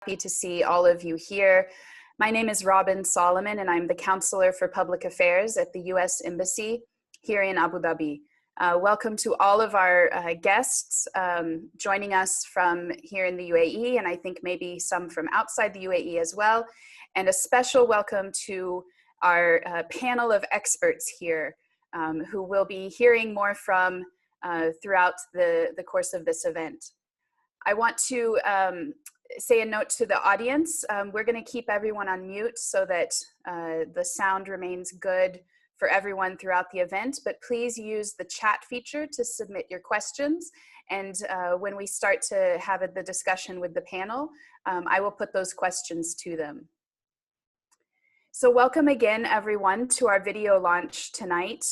Happy to see all of you here. My name is Robin Solomon, and I'm the Counselor for Public Affairs at the U.S. Embassy here in Abu Dhabi. Welcome to all of our guests joining us from here in the UAE, and I think maybe some from outside the UAE as well. And a special welcome to our panel of experts here who we'll be hearing more from throughout the course of this event. I want to say a note to the audience. We're going to keep everyone on mute so that the sound remains good for everyone throughout the event, but please use the chat feature to submit your questions. And when we start to have the discussion with the panel, I will put those questions to them. So welcome again, everyone, to our video launch tonight.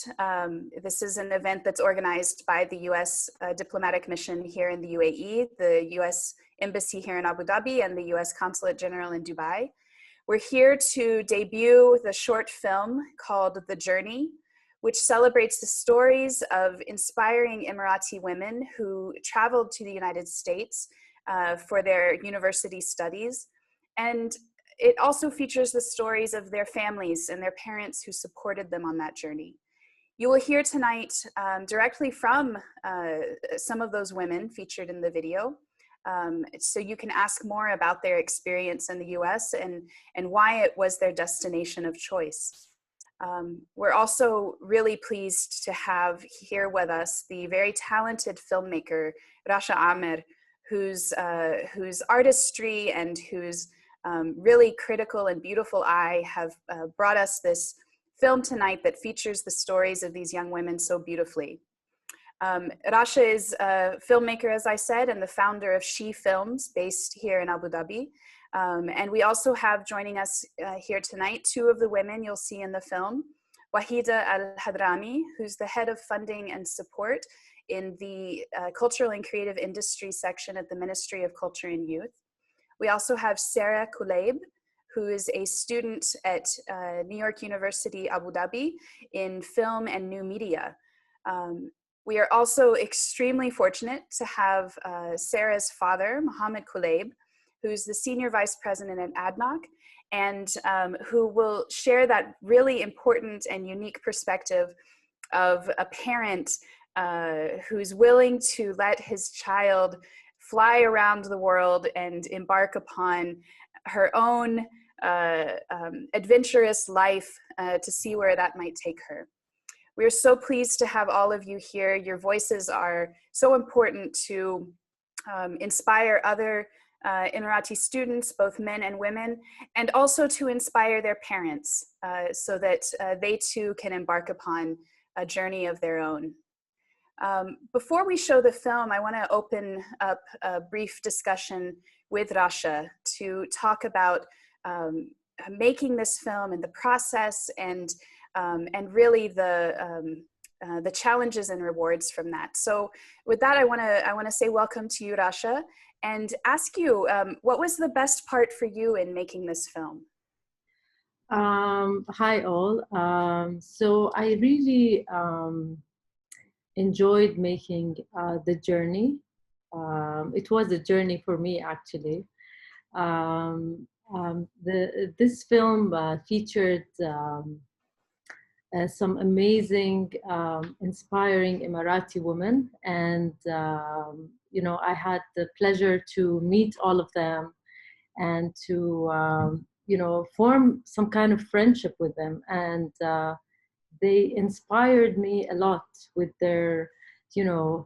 This is an event that's organized by the U.S. Diplomatic Mission here in the UAE, the U.S. Embassy here in Abu Dhabi, and the U.S. Consulate General in Dubai. We're here to debut the short film called The Journey, which celebrates the stories of inspiring Emirati women who traveled to the United States for their university studies. And it also features the stories of their families and their parents who supported them on that journey. You will hear tonight directly from some of those women featured in the video. So you can ask more about their experience in the US and why it was their destination of choice. We're also really pleased to have here with us the very talented filmmaker, Rasha Amer, whose artistry and whose really critical and beautiful eye have brought us this film tonight that features the stories of these young women so beautifully. Rasha is a filmmaker, as I said, and the founder of She Films, based here in Abu Dhabi. And we also have joining us here tonight two of the women you'll see in the film, Waheeda who's the head of funding and support in the cultural and creative industry section at the Ministry of Culture and Youth. We also have Rasha Kuleib, who is a student at New York University, Abu Dhabi in film and new media. We are also extremely fortunate to have Sarah's father, Mohammed Kuleib, who's the Senior Vice President at ADNOC, and who will share that really important and unique perspective of a parent who's willing to let his child fly around the world and embark upon her own adventurous life to see where that might take her. We're so pleased to have all of you here. Your voices are so important to inspire other Emirati students, both men and women, and also to inspire their parents so that they too can embark upon a journey of their own. Before we show the film, I want to open up a brief discussion with Rasha to talk about making this film and the process and really the challenges and rewards from that. So with that, I want to say welcome to you, Rasha, and ask you, what was the best part for you in making this film? Hi all. So I really enjoyed making The Journey. It was a journey for me, actually. This film featured some amazing, inspiring Emirati women, and you know, I had the pleasure to meet all of them and to you know, form some kind of friendship with them, and they inspired me a lot with their, you know,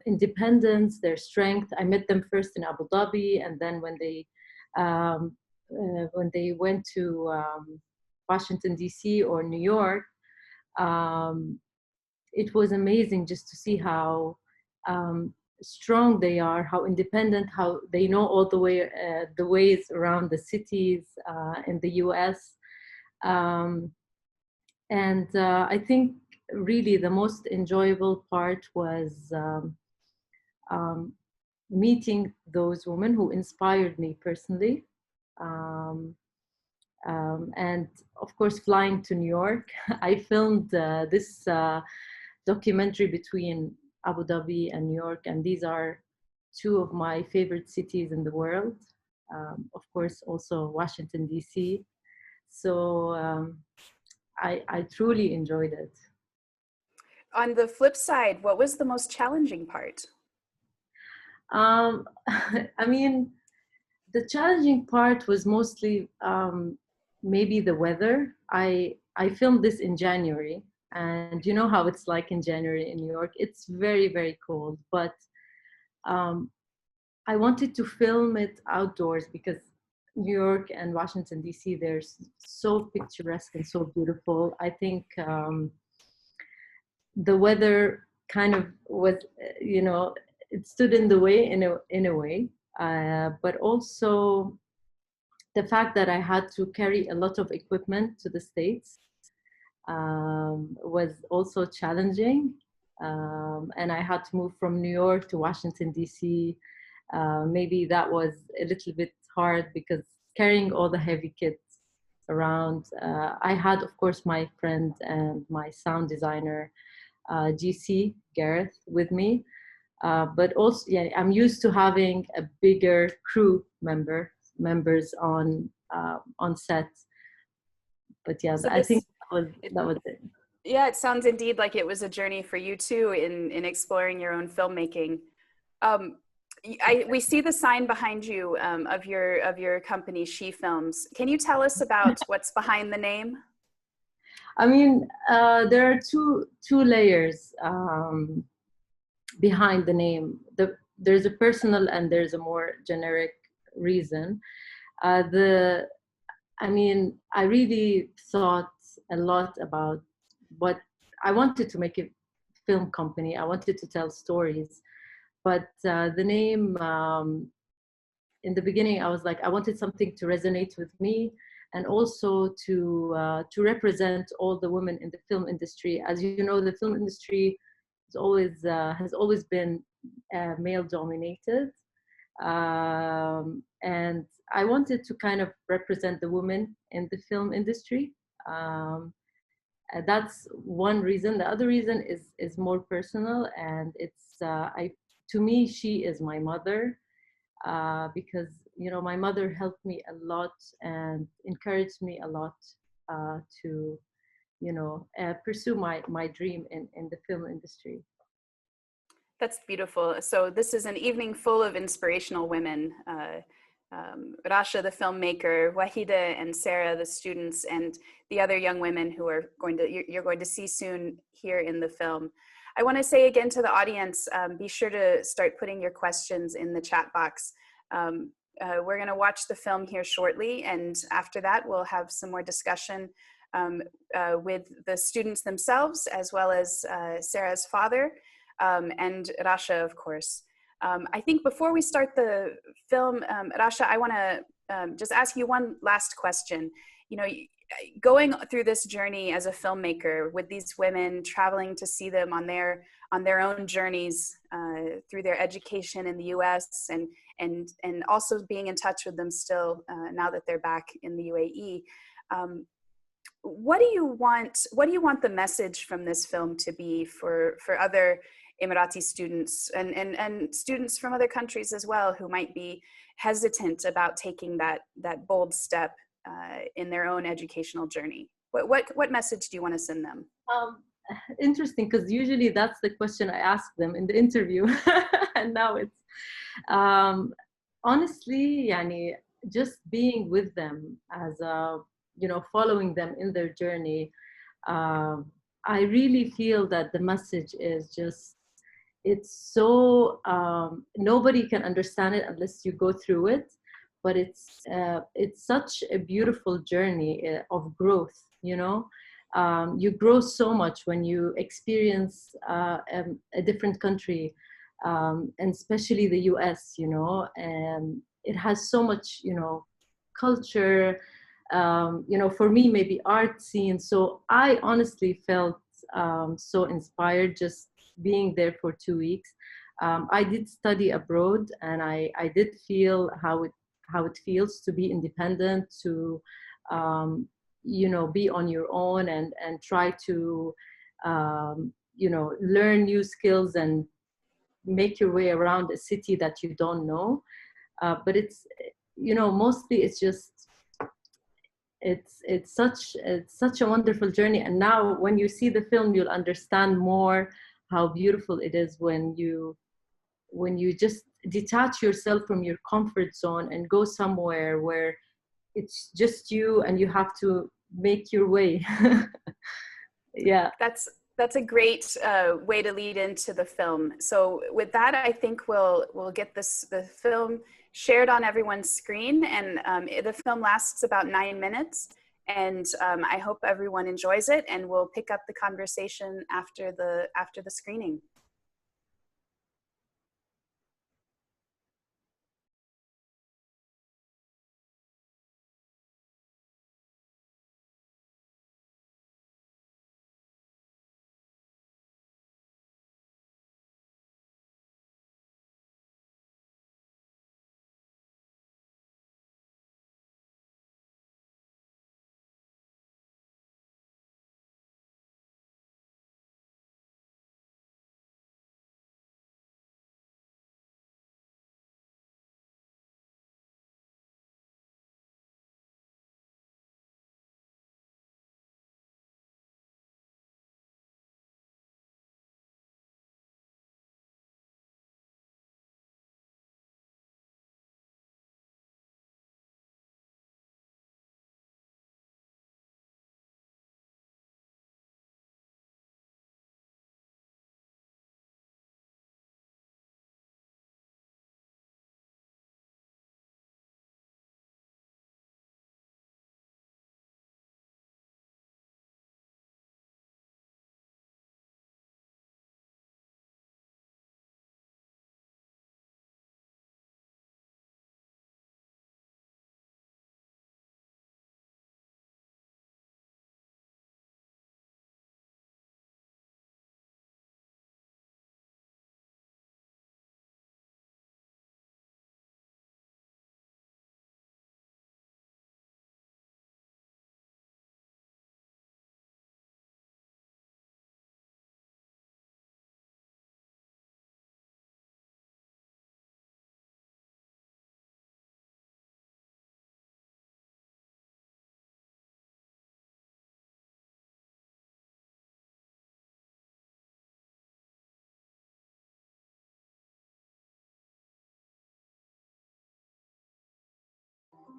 independence, their strength. I met them first in Abu Dhabi, and then when they went to Washington, D.C. or New York, it was amazing just to see how strong they are, how independent, how they know all the ways around the cities in the U.S. And I think really the most enjoyable part was meeting those women who inspired me personally. And of course, flying to New York. I filmed this documentary between Abu Dhabi and New York, and these are two of my favorite cities in the world. of course, also Washington, D.C. So I truly enjoyed it. On the flip side, what was the most challenging part? I mean, the challenging part was mostly maybe the weather. I filmed this in January, and you know how it's like in January in New York. It's very, very cold, but um, I wanted to film it outdoors because New York and Washington, D.C., they're so picturesque and so beautiful. I think the weather kind of was, it stood in the way in a way, but also the fact that I had to carry a lot of equipment to the States was also challenging. And I had to move from New York to Washington, D.C. Maybe that was a little bit hard because carrying all the heavy kits around. I had, of course, my friend and my sound designer, GC, Gareth, with me. But also, yeah, I'm used to having a bigger crew members on set. But yeah, So I think this, that was it. yeah, it sounds indeed like it was a journey for you too in exploring your own filmmaking. Um, we see the sign behind you of your company, She Films. Can you tell us about what's behind the name? I mean, there are two layers behind the name. There's a personal and there's a more generic reason. I mean, I really thought a lot about what I wanted to make a film company. I wanted to tell stories, but the name in the beginning, I was like, I wanted something to resonate with me, and also to represent all the women in the film industry. As you know, the film industry has always been male dominated, and I wanted to kind of represent the women in the film industry. That's one reason. The other reason is more personal, and it's to me, she is my mother, because my mother helped me a lot and encouraged me a lot to pursue my dream in the film industry. That's beautiful. So this is an evening full of inspirational women. Rasha, the filmmaker, Waheeda and Sara, the students, and the other young women who are you're going to see soon here in the film. I want to say again to the audience, be sure to start putting your questions in the chat box. We're going to watch the film here shortly, and after that, we'll have some more discussion with the students themselves, as well as Sarah's father, and Rasha, of course. I think before we start the film, Rasha, I want to just ask you one last question. Going through this journey as a filmmaker with these women, traveling to see them on their own journeys through their education in the U.S. and also being in touch with them still now that they're back in the UAE. What do you want the message from this film to be for other Emirati students and students from other countries as well who might be hesitant about taking that bold step in their own educational journey? What message do you want to send them? Interesting, because usually that's the question I ask them in the interview, and now it's honestly, yani, just being with them as following them in their journey. I really feel that the message is just, it's so nobody can understand it unless you go through it, but it's such a beautiful journey of growth. You grow so much when you experience a different country, and especially the US. And it has so much culture, for me, maybe art scene. So I honestly felt so inspired just being there for 2 weeks. I did study abroad, and I did feel how it feels to be independent, to be on your own and try to learn new skills and make your way around a city that you don't know. But you know, mostly it's just, it's such a wonderful journey. And now when you see the film, you'll understand more how beautiful it is when you just detach yourself from your comfort zone and go somewhere where it's just you and you have to make your way. Yeah. That's a great way to lead into the film. So with that, I think we'll get the film shared on everyone's screen, and the film lasts about 9 minutes. And I hope everyone enjoys it, and we'll pick up the conversation after the screening.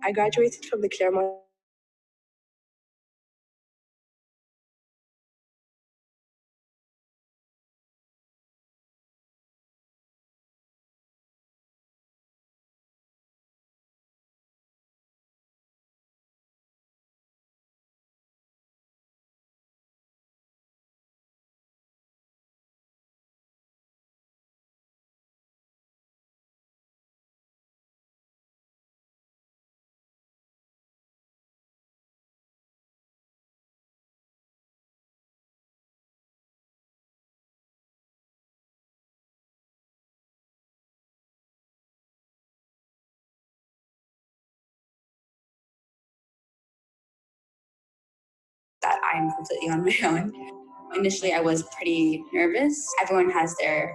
I graduated from the Claremont. That I'm completely on my own. Initially, I was pretty nervous. Everyone has their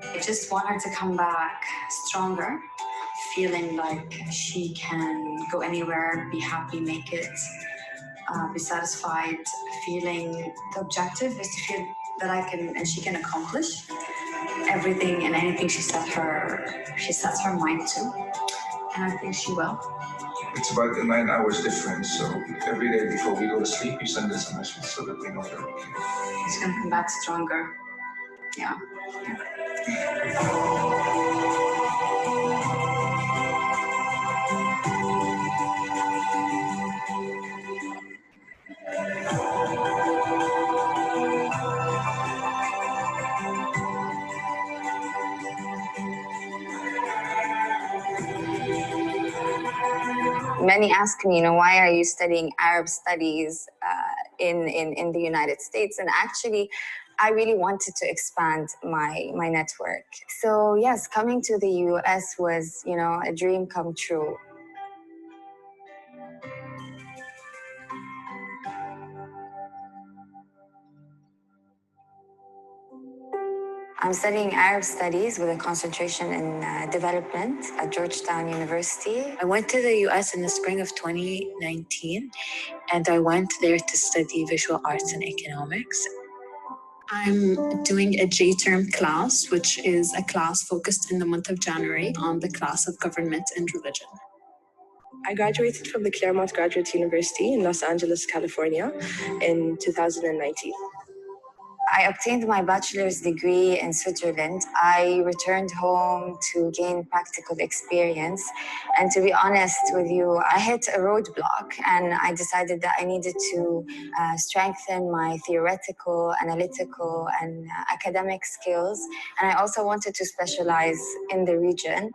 I just want her to come back stronger, feeling like she can go anywhere, be happy, make it, be satisfied, feeling the objective is to feel that I can and she can accomplish everything and anything she sets her mind to, and I think she will. It's about a 9 hours difference, so every day before we go to sleep, you send us a message so that we know they're okay. She's gonna come back stronger. Yeah. Many ask me, why are you studying Arab studies in the United States? And actually, I really wanted to expand my network. So yes, coming to the US was, a dream come true. I'm studying Arab Studies with a concentration in development at Georgetown University. I went to the US in the spring of 2019, and I went there to study visual arts and economics. I'm doing a J-term class, which is a class focused in the month of January on the class of government and religion. I graduated from the Claremont Graduate University in Los Angeles, California in 2019. I obtained my bachelor's degree in Switzerland. I returned home to gain practical experience. And to be honest with you, I hit a roadblock and I decided that I needed to strengthen my theoretical, analytical, and academic skills. And I also wanted to specialize in the region.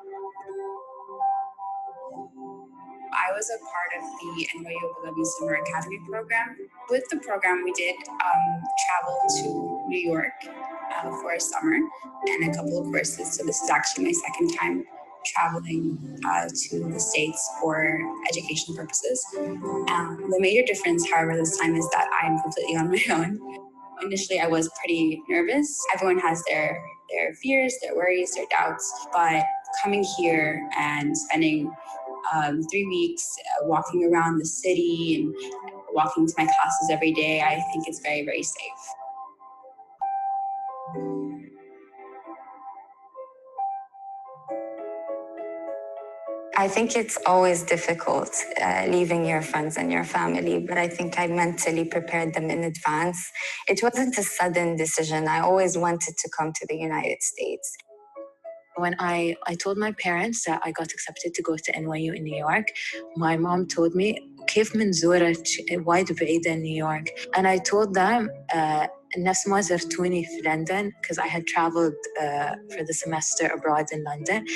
I was a part of the NYU Abu Dhabi Summer Academy program. With the program, we did travel to New York for a summer and a couple of courses. So this is actually my second time traveling to the States for education purposes. The major difference, however, this time is that I'm completely on my own. Initially, I was pretty nervous. Everyone has their fears, their worries, their doubts, but coming here and spending 3 weeks walking around the city and walking to my classes every day, I think it's very, very safe. I think it's always difficult leaving your friends and your family, but I think I mentally prepared them in advance. It wasn't a sudden decision. I always wanted to come to the United States. When I told my parents that I got accepted to go to NYU in New York, my mom told me, كيف منزورك وايد بعيدة in New York? And I told them, نفس ما زرتوني في London, because I had traveled for the semester abroad in London.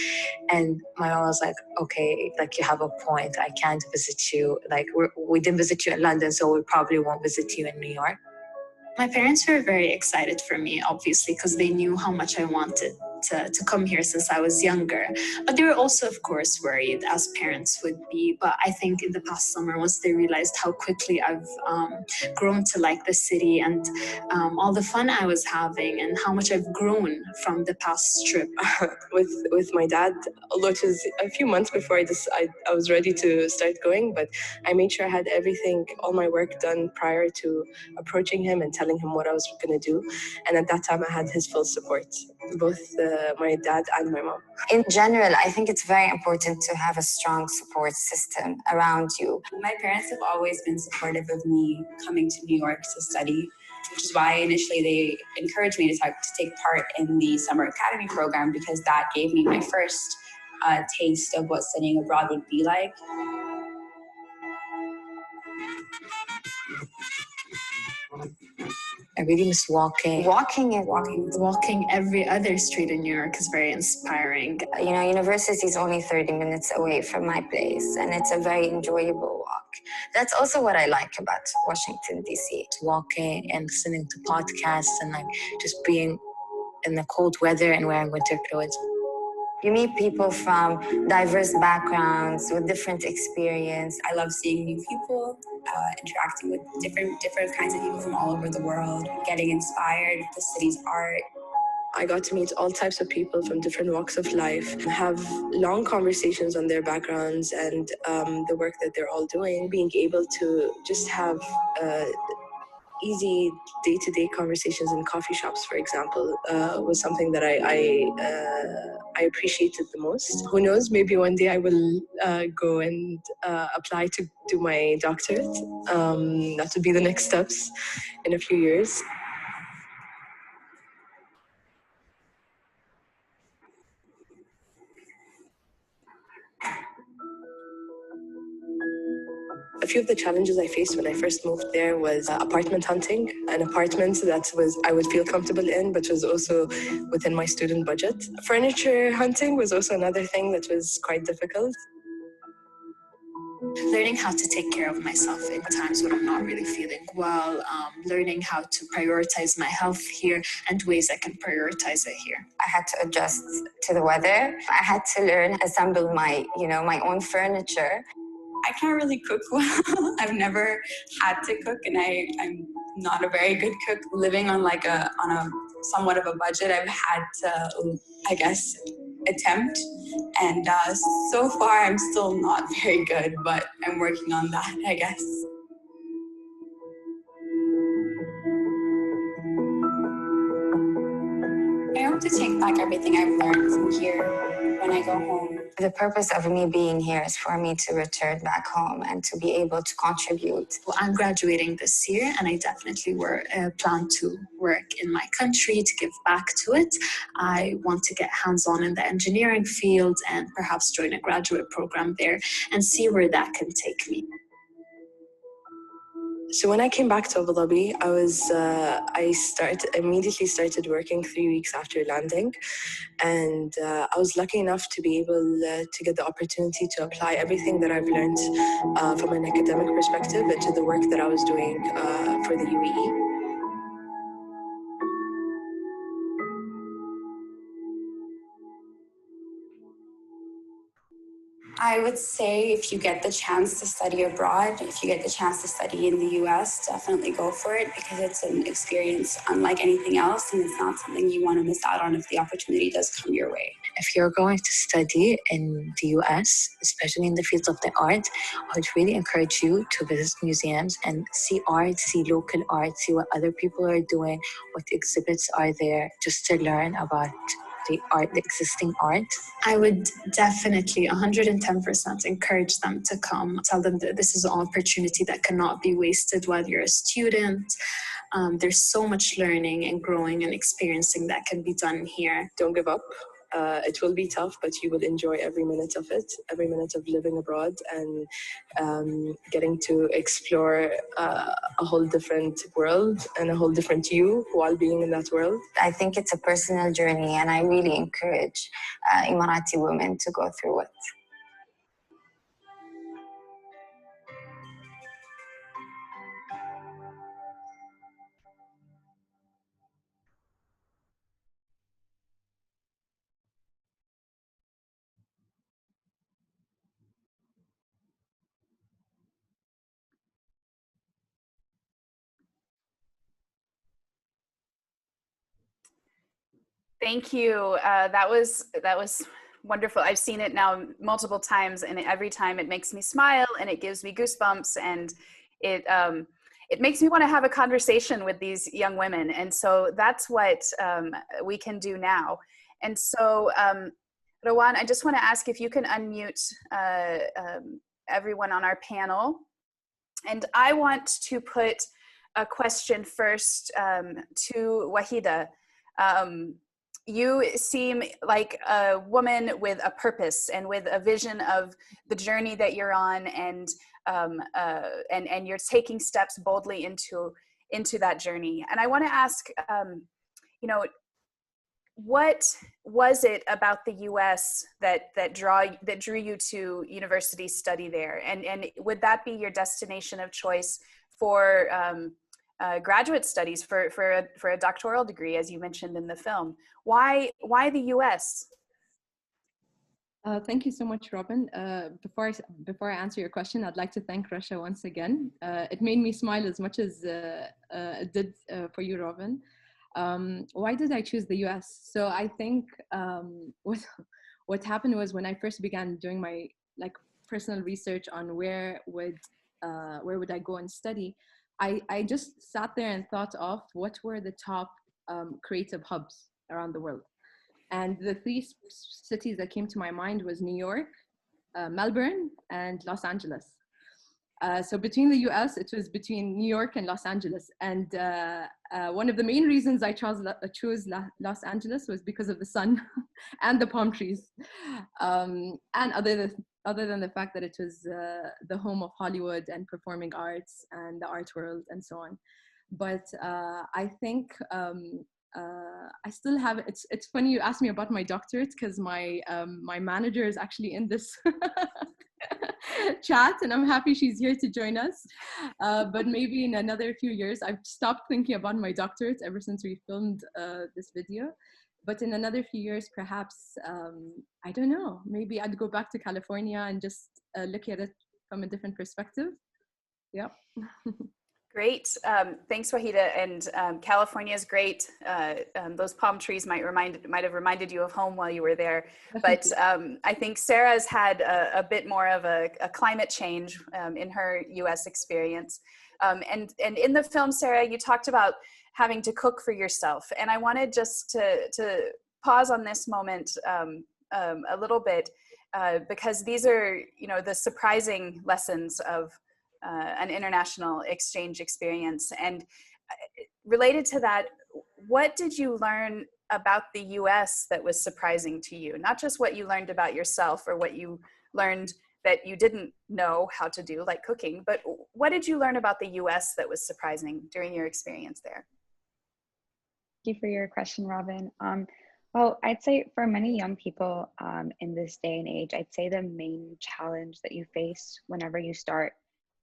And my mom was like, okay, like you have a point. I can't visit you. Like we didn't visit you in London, so we probably won't visit you in New York. My parents were very excited for me, obviously, because they knew how much I wanted to come here since I was younger. But they were also, of course, worried, as parents would be. But I think in the past summer, once they realized how quickly I've grown to like the city and all the fun I was having and how much I've grown from the past trip. with my dad, although it was a few months before I was ready to start going, but I made sure I had everything, all my work done prior to approaching him and telling him what I was going to do. And at that time, I had his full support, both my dad and my mom. In general, I think it's very important to have a strong support system around you. My parents have always been supportive of me coming to New York to study, which is why initially they encouraged me to take part in the Summer Academy program, because that gave me my first taste of what studying abroad would be like. I really miss walking. Walking every other street in New York is very inspiring. You know, university is only 30 minutes away from my place, and it's a very enjoyable walk. That's also what I like about Washington, D.C. Walking and listening to podcasts and like just being in the cold weather and wearing winter clothes. You meet people from diverse backgrounds with different experience. I love seeing new people, interacting with different kinds of people from all over the world, getting inspired with the city's art. I got to meet all types of people from different walks of life, have long conversations on their backgrounds and the work that they're all doing. Being able to just have easy day-to-day conversations in coffee shops, for example, was something that I appreciated the most. Who knows, maybe one day I will go and apply to do my doctorate. That would be the next steps in a few years. A few of the challenges I faced when I first moved there was apartment hunting, an apartment that I would feel comfortable in, but was also within my student budget. Furniture hunting was also another thing that was quite difficult. Learning how to take care of myself in times when I'm not really feeling well, learning how to prioritize my health here and ways I can prioritize it here. I had to adjust to the weather. I had to learn assemble my own furniture. I can't really cook well. I've never had to cook, and I'm not a very good cook. Living on a somewhat of a budget, I've had to, I guess, attempt, and so far I'm still not very good, but I'm working on that, I guess. I hope to take back everything I've learned from here when I go home. The purpose of me being here is for me to return back home and to be able to contribute. Well, I'm graduating this year, and I definitely plan to work in my country to give back to it. I want to get hands-on in the engineering field and perhaps join a graduate program there and see where that can take me. So when I came back to Abu Dhabi, I immediately started working 3 weeks after landing, and I was lucky enough to be able to get the opportunity to apply everything that I've learned from an academic perspective into the work that I was doing for the UAE. I would say if you get the chance to study abroad, if you get the chance to study in the US, definitely go for it, because it's an experience unlike anything else, and it's not something you want to miss out on if the opportunity does come your way. If you're going to study in the US, especially in the fields of the art, I would really encourage you to visit museums and see art, see local art, see what other people are doing, what exhibits are there, just to learn about the existing art. I would definitely 110% encourage them to come. Tell them that this is an opportunity that cannot be wasted while you're a student. There's so much learning and growing and experiencing that can be done here. Don't give up. It will be tough, but you will enjoy every minute of it, every minute of living abroad and getting to explore a whole different world and a whole different you while being in that world. I think it's a personal journey, and I really encourage Emirati women to go through it. Thank you. That was wonderful. I've seen it now multiple times, and every time it makes me smile and it gives me goosebumps, and it makes me want to have a conversation with these young women. And so that's what we can do now. And so, Rawan, I just want to ask if you can unmute everyone on our panel. And I want to put a question first to Waheeda. You seem like a woman with a purpose and with a vision of the journey that you're on, and you're taking steps boldly into that journey. And I want to ask, what was it about the U.S. that drew you to university study there, and would that be your destination of choice for graduate studies for a doctoral degree, as you mentioned in the film? Why the U.S.? Thank you so much, Robin. Before I answer your question, I'd like to thank Rasha once again. It made me smile as much as it did for you, Robin. Why did I choose the U.S.? So I think what happened was, when I first began doing my personal research on where would I go and study, I just sat there and thought of what were the top creative hubs around the world. And the three cities that came to my mind was New York, Melbourne, and Los Angeles. So between the US, it was between New York and Los Angeles. And one of the main reasons I chose Los Angeles was because of the sun and the palm trees. And other than the fact that it was the home of Hollywood and performing arts and the art world and so on. But I think I still have, it's funny you asked me about my doctorate, because my manager is actually in this chat, and I'm happy she's here to join us. But maybe in another few years, I've stopped thinking about my doctorate ever since we filmed this video. But in another few years, perhaps, I don't know, maybe I'd go back to California and just look at it from a different perspective. Yep. Great. Thanks, Waheeda. And California is great. Those palm trees might have reminded you of home while you were there. But I think Sarah's had a bit more of a climate change in her U.S. experience. And in the film, Sarah, you talked about having to cook for yourself. And I wanted just to pause on this moment a little bit because these are, the surprising lessons of an international exchange experience. And related to that, what did you learn about the US that was surprising to you? Not just what you learned about yourself or what you learned that you didn't know how to do, like cooking, but what did you learn about the US that was surprising during your experience there? Thank you for your question, Robin. Well, I'd say for many young people in this day and age, I'd say the main challenge that you face whenever you start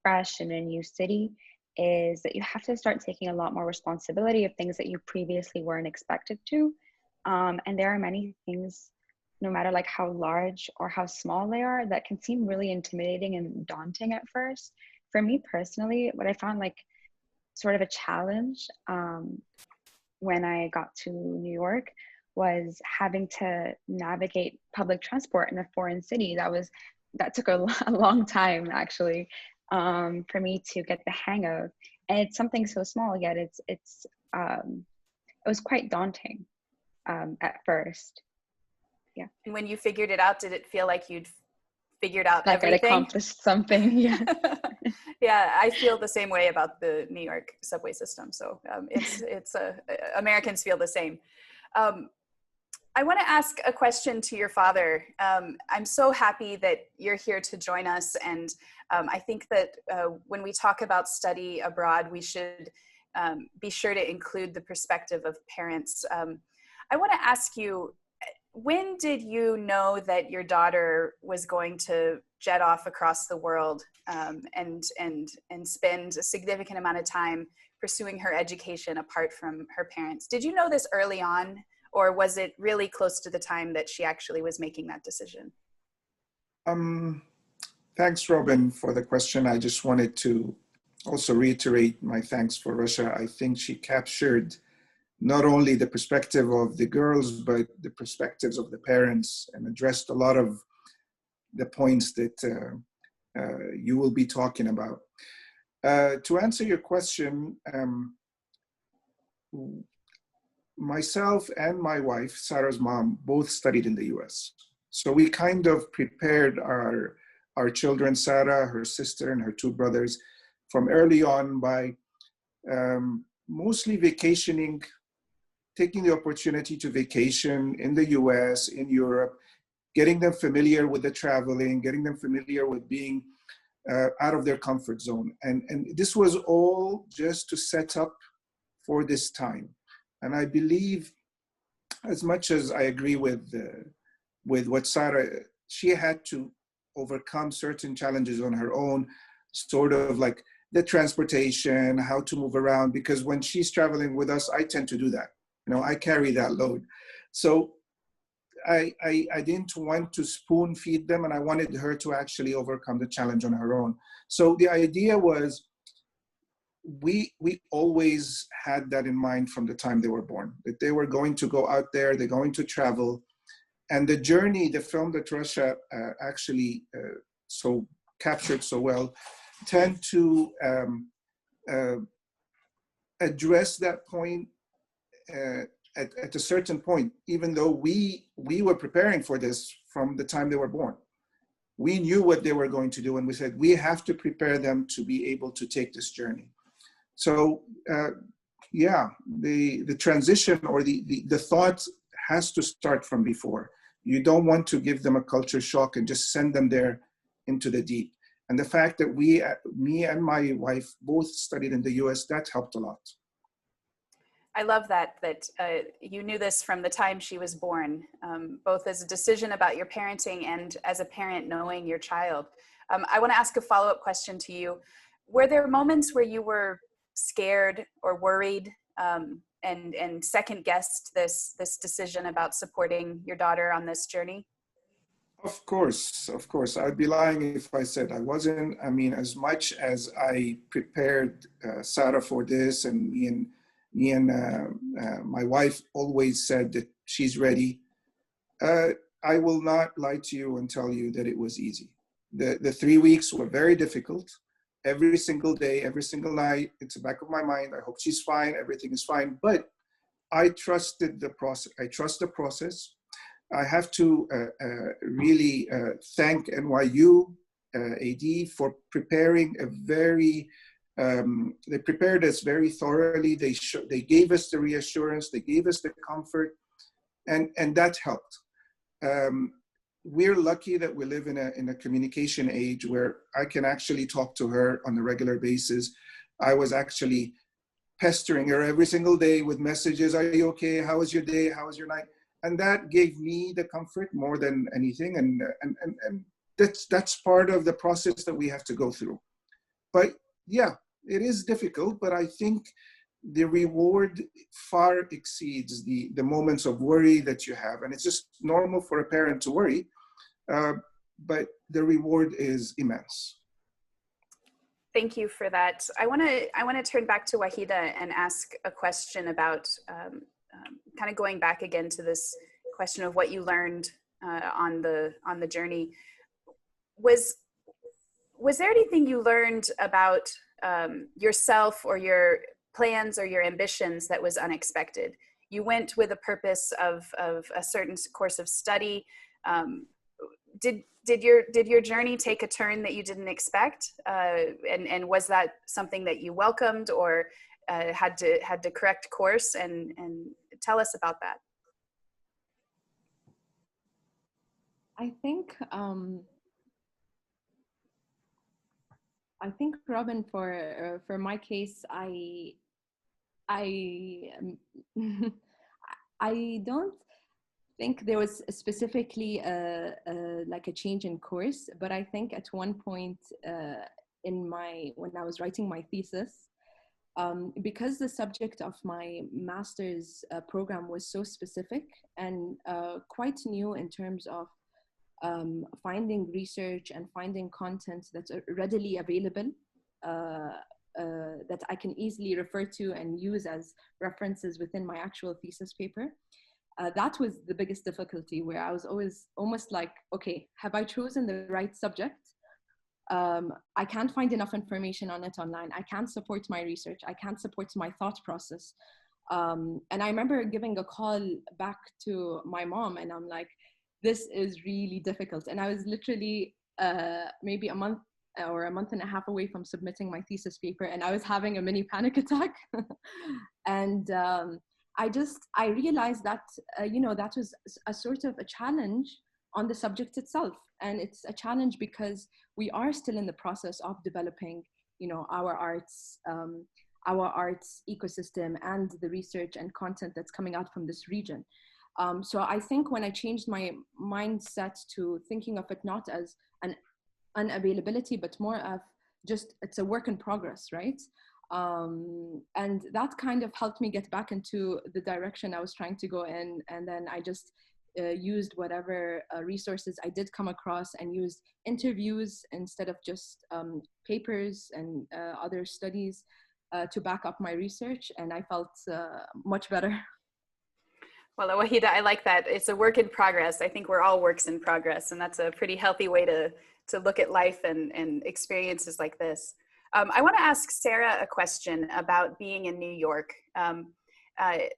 fresh in a new city is that you have to start taking a lot more responsibility of things that you previously weren't expected to. And there are many things, no matter like how large or how small they are, that can seem really intimidating and daunting at first. For me personally, what I found like sort of a challenge when I got to New York was having to navigate public transport in a foreign city. That took a long time actually for me to get the hang of. And it's something so small, yet it was quite daunting at first. Yeah. And when you figured it out, did it feel like you'd figured out like everything? I'd accomplished something? Yeah. Yeah, I feel the same way about the New York subway system. So Americans feel the same. I want to ask a question to your father. I'm so happy that you're here to join us. And I think that when we talk about study abroad, we should be sure to include the perspective of parents. I want to ask you, when did you know that your daughter was going to jet off across the world and spend a significant amount of time pursuing her education apart from her parents? Did you know this early on? Or was it really close to the time that she actually was making that decision? Thanks, Robin, for the question. I just wanted to also reiterate my thanks for Rasha. I think she captured not only the perspective of the girls, but the perspectives of the parents and addressed a lot of the points that you will be talking about. To answer your question, myself and my wife, Sarah's mom, both studied in the US. So we kind of prepared our children, Sarah, her sister, and her two brothers, from early on by mostly vacationing, taking the opportunity to vacation in the US, in Europe, getting them familiar with the traveling, getting them familiar with being out of their comfort zone. And this was all just to set up for this time. And I believe, as much as I agree with what Sarah, she had to overcome certain challenges on her own, sort of like the transportation, how to move around, because when she's traveling with us, I tend to do that. I carry that load. So I didn't want to spoon feed them, and I wanted her to actually overcome the challenge on her own. So the idea was, we always had that in mind from the time they were born, that they were going to go out there, they're going to travel. And the journey, the film that Rasha actually so captured so well, tend to address that point at a certain point, even though we were preparing for this from the time they were born. We knew what they were going to do, and we said, we have to prepare them to be able to take this journey. So yeah, the transition or the thought has to start from before. You don't want to give them a culture shock and just send them there into the deep. And the fact that me and my wife both studied in the US, that helped a lot. I love that you knew this from the time she was born, both as a decision about your parenting and as a parent knowing your child. I want to ask a follow-up question to you. Were there moments where you were scared or worried and second-guessed this decision about supporting your daughter on this journey? Of course. I'd be lying if I said I wasn't. I mean, as much as I prepared Sara for this, and me and my wife always said that she's ready, I will not lie to you and tell you that it was easy. The 3 weeks were very difficult. Every single day, every single night, it's the back of my mind. I hope she's fine. Everything is fine. But I trusted the process. I trust the process. I have to really thank NYU AD for preparing a very, they prepared us very thoroughly. They gave us the reassurance, they gave us the comfort, and that helped. We're lucky that we live in a communication age where I can actually talk to her on a regular basis. I was actually pestering her every single day with messages. Are you okay? How was your day? How was your night? And that gave me the comfort more than anything. And that's part of the process that we have to go through. But yeah, it is difficult, but I think the reward far exceeds the moments of worry that you have. And it's just normal for a parent to worry, but the reward is immense. Thank you for that. I want to turn back to Waheeda and ask a question about kind of going back again to this question of what you learned on the journey. Was there anything you learned about yourself or your plans or your ambitions that was unexpected? You went with a purpose of a certain course of study. Did your journey take a turn that you didn't expect? And was that something that you welcomed or had to correct course? And tell us about that. I think Robin, for my case, I don't think there was specifically like a change in course, but I think at one point when I was writing my thesis, because the subject of my master's program was so specific and quite new in terms of finding research and finding content that's readily available, that I can easily refer to and use as references within my actual thesis paper. That was the biggest difficulty, where I was always almost like, okay, have I chosen the right subject? I can't find enough information on it online. I can't support my research. I can't support my thought process. And I remember giving a call back to my mom, and I'm like, this is really difficult. And I was literally maybe a month or a month and a half away from submitting my thesis paper, and I was having a mini panic attack. And I realized that, that was a sort of a challenge on the subject itself. And it's a challenge because we are still in the process of developing, our arts ecosystem and the research and content that's coming out from this region. So I think when I changed my mindset to thinking of it not as an unavailability, but more of just, it's a work in progress, right? And that kind of helped me get back into the direction I was trying to go in. And then I just used whatever resources I did come across and used interviews instead of just papers and other studies to back up my research. And I felt much better. Well, Waheeda, I like that. It's a work in progress. I think we're all works in progress, and that's a pretty healthy way to look at life and experiences like this. I want to ask Sara a question about being in New York. I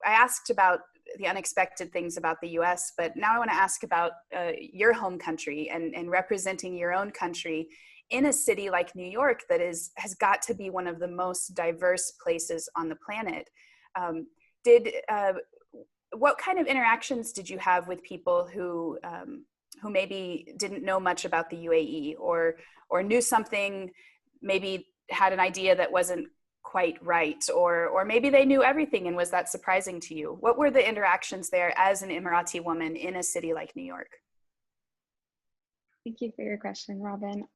asked about the unexpected things about the US, but now I want to ask about your home country and representing your own country in a city like New York that has got to be one of the most diverse places on the planet. What kind of interactions did you have with people who maybe didn't know much about the UAE or knew something, maybe had an idea that wasn't quite right, or maybe they knew everything and was that surprising to you? What were the interactions there as an Emirati woman in a city like New York? Thank you for your question, Robin.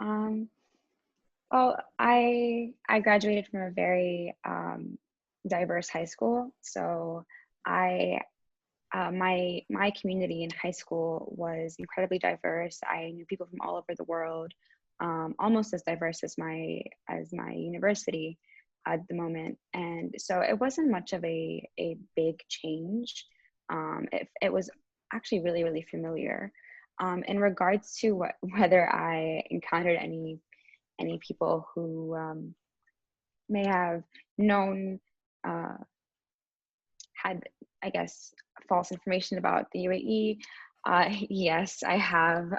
Well, I graduated from a very diverse high school. So I my community in high school was incredibly diverse. I knew people from all over the world, almost as diverse as my university at the moment. And so it wasn't much of a big change. It was actually really, really familiar. In regards to whether I encountered any people who may have known, had, I guess, false information about the UAE. Yes, I have.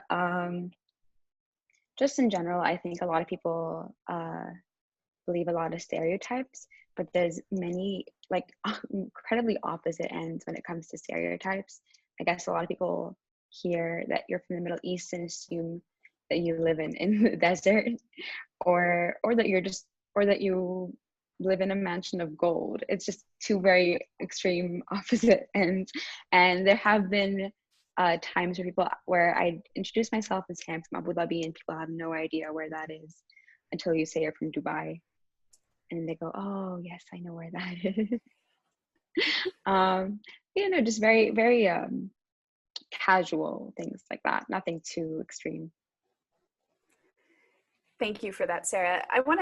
Just in general, I think a lot of people believe a lot of stereotypes, but there's many like incredibly opposite ends when it comes to stereotypes. I guess a lot of people hear that you're from the Middle East and assume that you live in the desert, or that you're just, or that you live in a mansion of gold. It's just two very extreme opposite ends. And there have been times where I introduce myself as I'm from Abu Dhabi, and people have no idea where that is until you say you're from Dubai, and they go, "Oh, yes, I know where that is." Just very, very casual things like that. Nothing too extreme. Thank you for that, Sarah. I want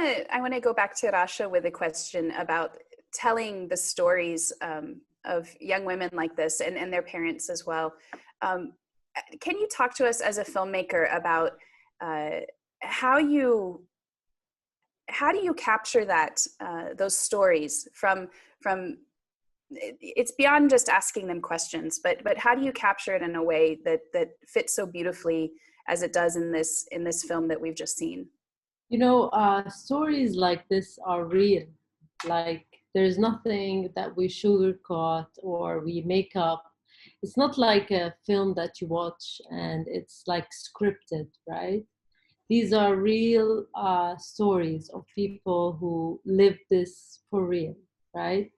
to go back to Rasha with a question about telling the stories of young women like this and their parents as well. Can you talk to us as a filmmaker about how do you capture that those stories from it's beyond just asking them questions, but how do you capture it in a way that fits so beautifully as it does in this film that we've just seen? Stories like this are real. Like, there's nothing that we sugarcoat or we make up. It's not like a film that you watch and it's like scripted, right? These are real stories of people who live this for real, right?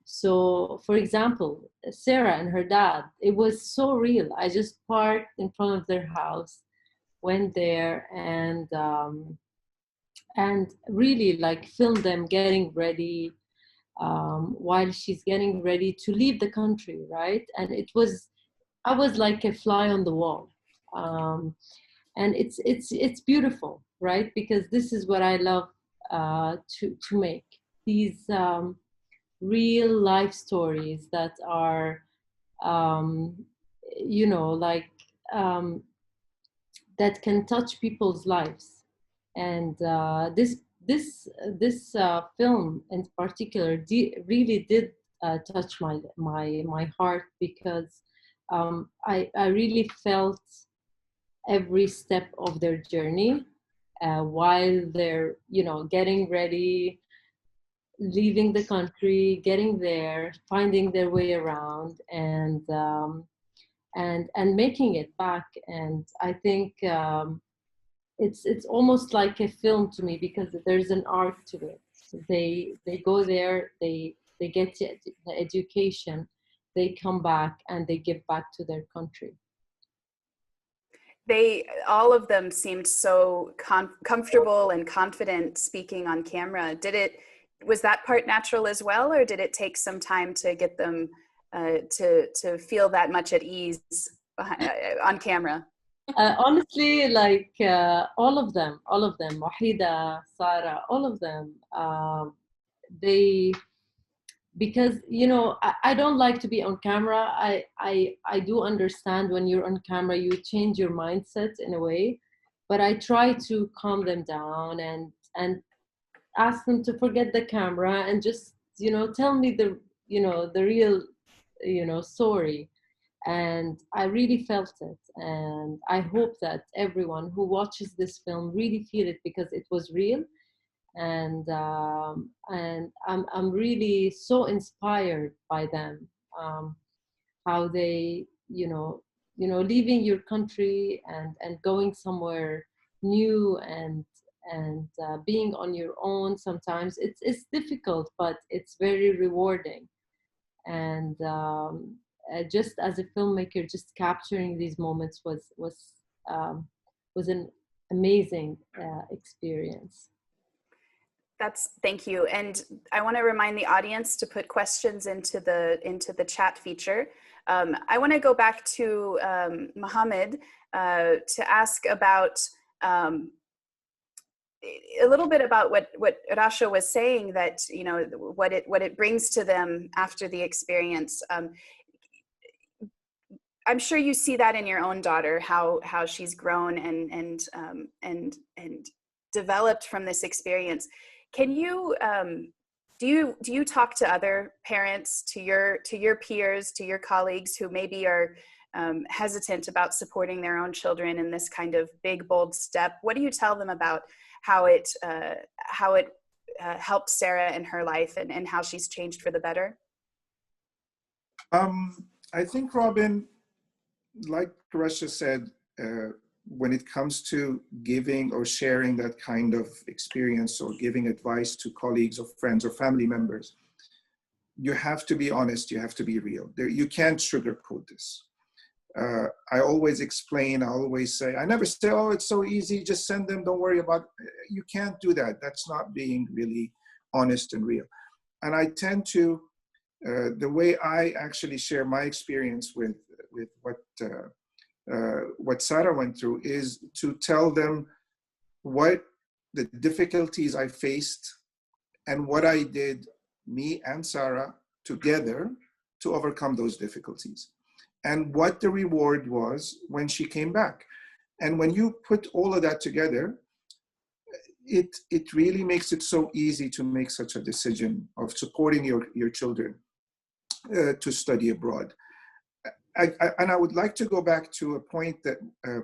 So, for example, Sarah and her dad, it was so real. I just parked in front of their house, went there, and really like filmed them getting ready while she's getting ready to leave the country, right? And I was like a fly on the wall. And it's beautiful, right? Because this is what I love to make these real life stories that are um, like that can touch people's lives. And this film in particular really did touch my heart, because I really felt every step of their journey while they're getting ready, leaving the country, getting there, finding their way around, and making it back. And I think it's almost like a film to me, because there's an art to it. They go there, they get the education, they come back, and they give back to their country. All of them seemed so comfortable and confident speaking on camera. Was that part natural as well, or did it take some time to get them to feel that much at ease on camera? Honestly, like all of them, Waheeda, Sara, all of them, because I don't like to be on camera. I do understand when you're on camera you change your mindset in a way, but I try to calm them down and ask them to forget the camera and just tell me the real story. And I really felt it, and I hope that everyone who watches this film really feel it, because it was real. And I'm really so inspired by them, how they leaving your country and going somewhere new, and being on your own. Sometimes it's difficult, but it's very rewarding. And just as a filmmaker, just capturing these moments was was an amazing experience. Thank you. And I want to remind the audience to put questions into the chat feature. I want to go back to Mohammed to ask about a little bit about what Rasha was saying, that, you know, what it brings to them after the experience. I'm sure you see that in your own daughter, how she's grown and developed from this experience. Can you do you talk to other parents, to your peers, to your colleagues who maybe are hesitant about supporting their own children in this kind of big, bold step? What do you tell them about how it helped Sarah in her life and how she's changed for the better? I think, Robin, like Rasha said, when it comes to giving or sharing that kind of experience or giving advice to colleagues or friends or family members, you have to be honest, you have to be real. You can't sugarcoat this. I always explain, I always say, I never say, oh, it's so easy, just send them, don't worry about it. You can't do that. That's not being really honest and real. And I tend to, the way I actually share my experience with what Sara went through is to tell them what the difficulties I faced and what I did, me and Sara together, to overcome those difficulties, and what the reward was when she came back. And when you put all of that together, it really makes it so easy to make such a decision of supporting your children to study abroad. And I would like to go back to a point that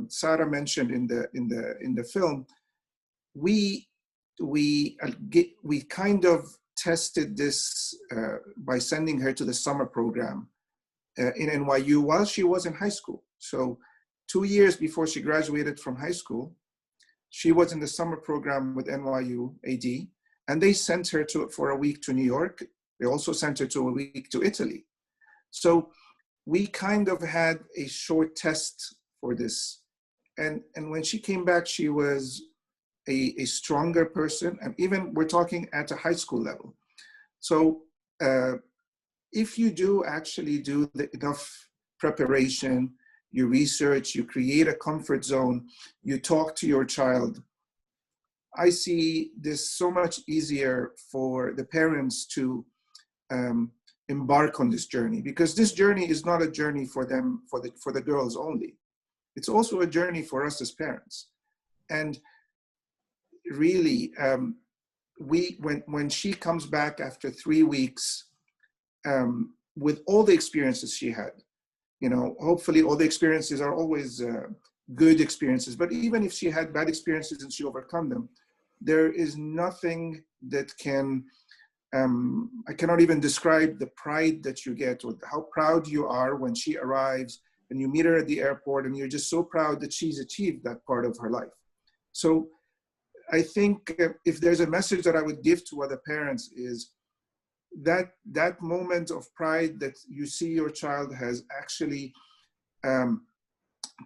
Sara mentioned in the film. We kind of tested this by sending her to the summer program in NYU while she was in high school. So 2 years before she graduated from high school, she was in the summer program with NYU AD, and they sent her for a week to New York. They also sent her to a week to Italy. So we kind of had a short test for this. And when she came back, she was a stronger person. And even we're talking at a high school level. So if you do actually do enough preparation, you research, you create a comfort zone, you talk to your child, I see this so much easier for the parents to embark on this journey, because this journey is not a journey for them, for the girls only. It's also a journey for us as parents. And really, when she comes back after 3 weeks, with all the experiences she had, you know, hopefully all the experiences are always good experiences, but even if she had bad experiences and she overcome them, there is nothing that can, I cannot even describe the pride that you get, or how proud you are when she arrives and you meet her at the airport and you're just so proud that she's achieved that part of her life. So I think if there's a message that I would give to other parents is that moment of pride that you see your child has actually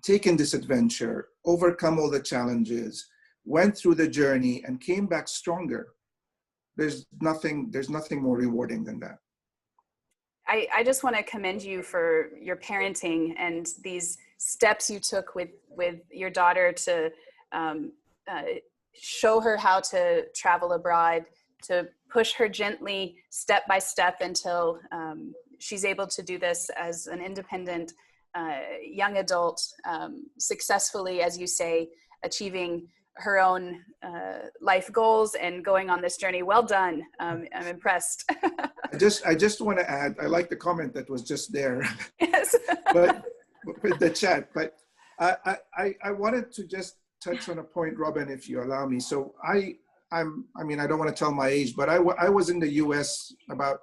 taken this adventure, overcome all the challenges, went through the journey and came back stronger. There's nothing more rewarding than that. I just want to commend you for your parenting and these steps you took with your daughter to show her how to travel abroad, to push her gently step by step until she's able to do this as an independent young adult, successfully, as you say, achieving her own life goals and going on this journey. Well done. I'm impressed. I just want to add, I like the comment that was just there. Yes. But with the chat, but I wanted to just touch on a point, Robin, if you allow me. So I mean, I don't want to tell my age, but I was in the US about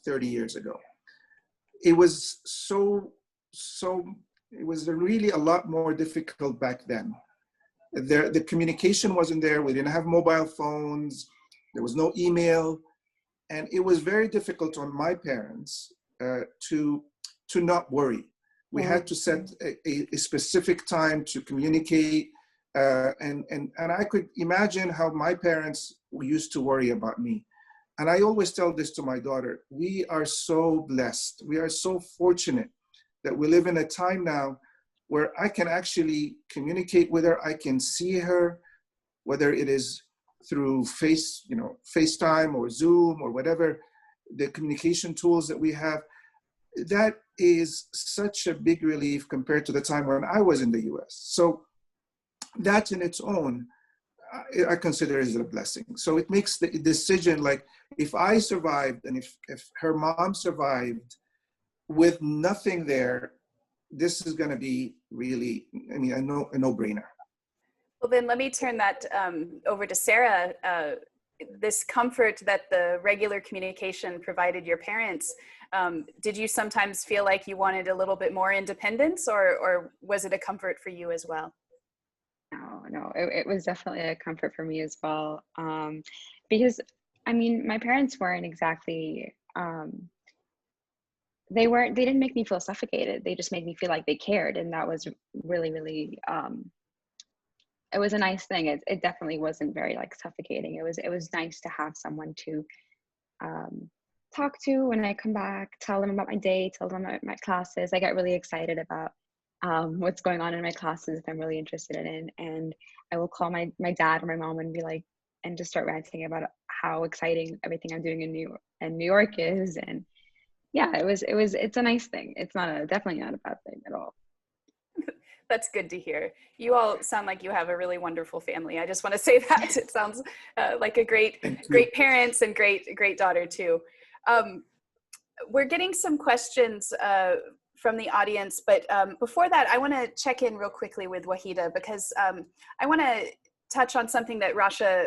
30 years ago. It was it was really a lot more difficult back then. The communication wasn't there. We didn't have mobile phones. There was no email. And it was very difficult on my parents to not worry. We had to set a specific time to communicate. And I could imagine how my parents used to worry about me. And I always tell this to my daughter, we are so blessed. We are so fortunate that we live in a time now where I can actually communicate with her. I can see her, whether it is through FaceTime or Zoom or whatever, the communication tools that we have. That is such a big relief compared to the time when I was in the US. So that in its own, I consider is a blessing. So it makes the decision, like if I survived and if her mom survived with nothing there, this is going to be really, I mean, a no-brainer. Well, then let me turn that over to Sarah. This comfort that the regular communication provided your parents, did you sometimes feel like you wanted a little bit more independence, or was it a comfort for you as well? No, it was definitely a comfort for me as well. Because, I mean, my parents weren't exactly, they didn't make me feel suffocated. They just made me feel like they cared. And that was really, really, it was a nice thing. It definitely wasn't very like suffocating. It was nice to have someone to talk to when I come back, tell them about my day, tell them about my classes. I get really excited about what's going on in my classes that I'm really interested in. And I will call my dad or my mom and be like, and just start ranting about how exciting everything I'm doing in New York is. And yeah, it's a nice thing. It's definitely not a bad thing at all. That's good to hear. You all sound like you have a really wonderful family. I just want to say that. It sounds like a great parents and great daughter too. We're getting some questions from the audience, but before that, I want to check in real quickly with Waheeda, because I want to touch on something that Rasha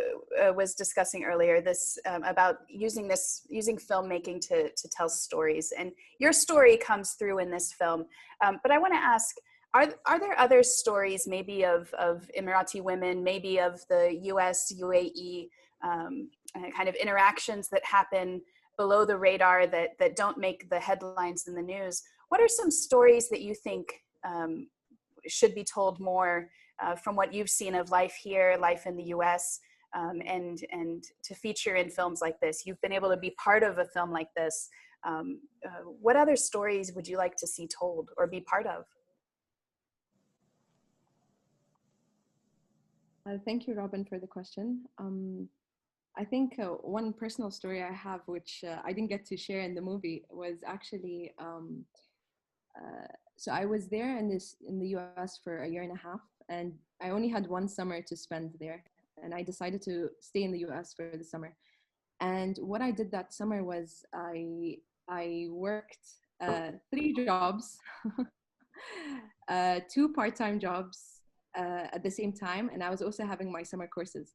was discussing earlier, this about using filmmaking to tell stories. And your story comes through in this film, but I want to ask, are there other stories maybe of Emirati women, maybe of the US, UAE kind of interactions that happen below the radar that don't make the headlines in the news? What are some stories that you think should be told more from what you've seen of life here, life in the US, and to feature in films like this? You've been able to be part of a film like this. What other stories would you like to see told or be part of? Thank you, Robin, for the question. I think one personal story I have, which I didn't get to share in the movie, was actually, so I was there in the US for a year and a half, and I only had one summer to spend there, and I decided to stay in the US for the summer. And what I did that summer was I worked 3 jobs, 2 part-time jobs at the same time, and I was also having my summer courses.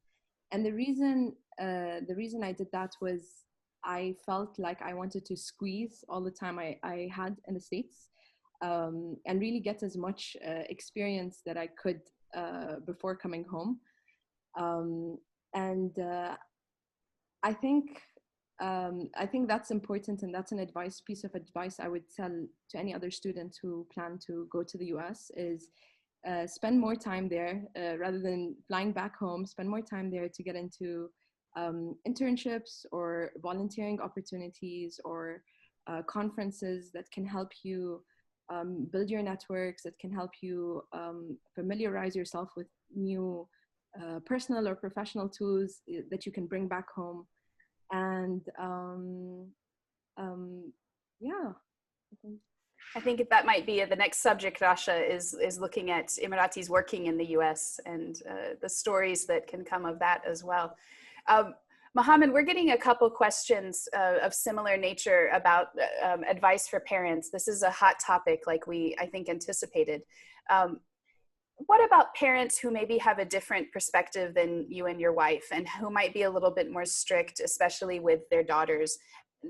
And the reason I did that was I felt like I wanted to squeeze all the time I had in the States, and really get as much experience that I could before coming home. I think that's important, and that's an piece of advice I would tell to any other student who plan to go to the US is spend more time there rather than flying back home. Spend more time there to get into internships or volunteering opportunities or conferences that can help you build your networks, that can help you familiarize yourself with new personal or professional tools that you can bring back home. And yeah, I think that might be the next subject, Rasha, is looking at Emiratis working in the US and the stories that can come of that as well. Mohammed, we're getting a couple questions of similar nature about advice for parents. This is a hot topic like I think, anticipated. What about parents who maybe have a different perspective than you and your wife, and who might be a little bit more strict, especially with their daughters?